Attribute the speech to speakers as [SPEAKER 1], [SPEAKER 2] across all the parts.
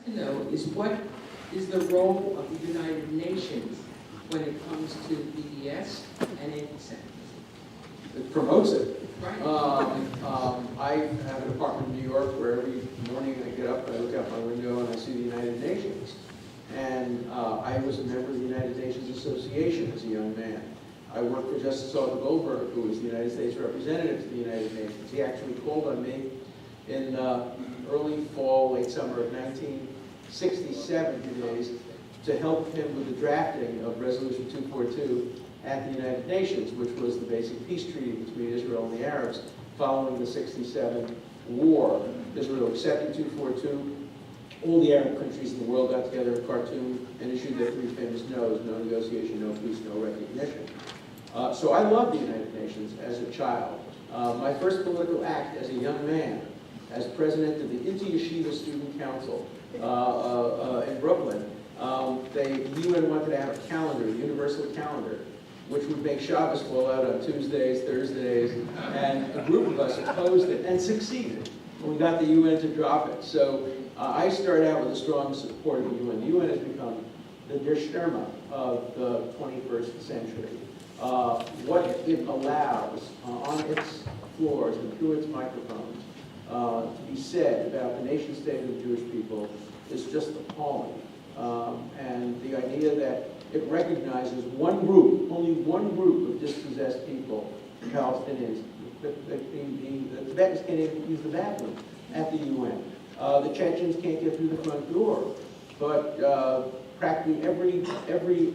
[SPEAKER 1] To know is what is the role of the United Nations when it comes to BDS and antisemitism?
[SPEAKER 2] It promotes it.
[SPEAKER 1] Right.
[SPEAKER 2] I have an apartment in New York where every morning I get up and I look out my window and I see the United Nations. And I was a member of the United Nations Association as a young man. I worked for Justice Arthur Goldberg, who was the United States representative to the United Nations. He actually called on me in early fall, late summer of 1967 days to help him with the drafting of Resolution 242 at the United Nations, which was the basic peace treaty between Israel and the Arabs following the 67 war. Israel accepted 242. All the Arab countries in the world got together in Khartoum and issued their three famous no's: no negotiation, no peace, no recognition. So I loved the United Nations as a child. My first political act as a young man, as president of the Inter-Yeshiva Student Council in Brooklyn, the UN wanted to have a calendar, a universal calendar, which would make Shabbos fall out on Tuesdays, Thursdays, and a group of us opposed it and succeeded. We got the UN to drop it. So I started out with a strong support of the UN. The UN has become the Der Stürmer of the 21st century. What it allows on its floors and through its microphones to be said about the nation state of the Jewish people is just appalling. And the idea that it recognizes one group, only one group of dispossessed people, the Palestinians. The Tibetans can't even use the bathroom at the UN. The Chechens can't get through the front door. But practically every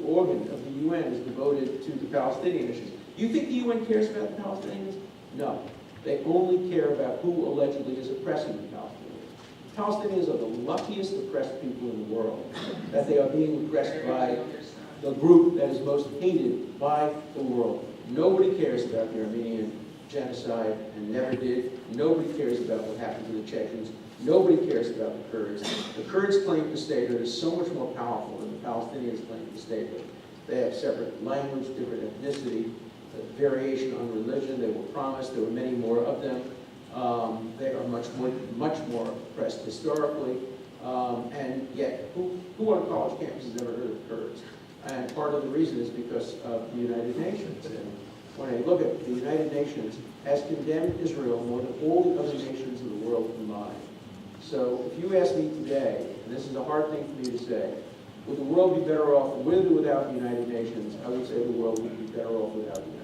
[SPEAKER 2] organ of the UN is devoted to the Palestinian issues. You think the UN cares about the Palestinians? No. They only care about who allegedly is oppressing the Palestinians. The Palestinians are the luckiest oppressed people in the world, that they are being oppressed by the group that is most hated by the world. Nobody cares about the Armenian genocide and never did. Nobody cares about what happened to the Chechens. Nobody cares about the Kurds. The Kurds' claim to statehood is so much more powerful than the Palestinians' claim to statehood. They have separate language, different ethnicity, variation on religion. They were promised. There were many more of them. They are much more oppressed historically. And yet, who on college campuses has ever heard of Kurds? And part of the reason is because of the United Nations. And when I look at the United Nations, has condemned Israel more than all the other nations of the world combined. So if you ask me today, and this is a hard thing for me to say, would the world be better off with or without the United Nations? I would say the world would be better off without the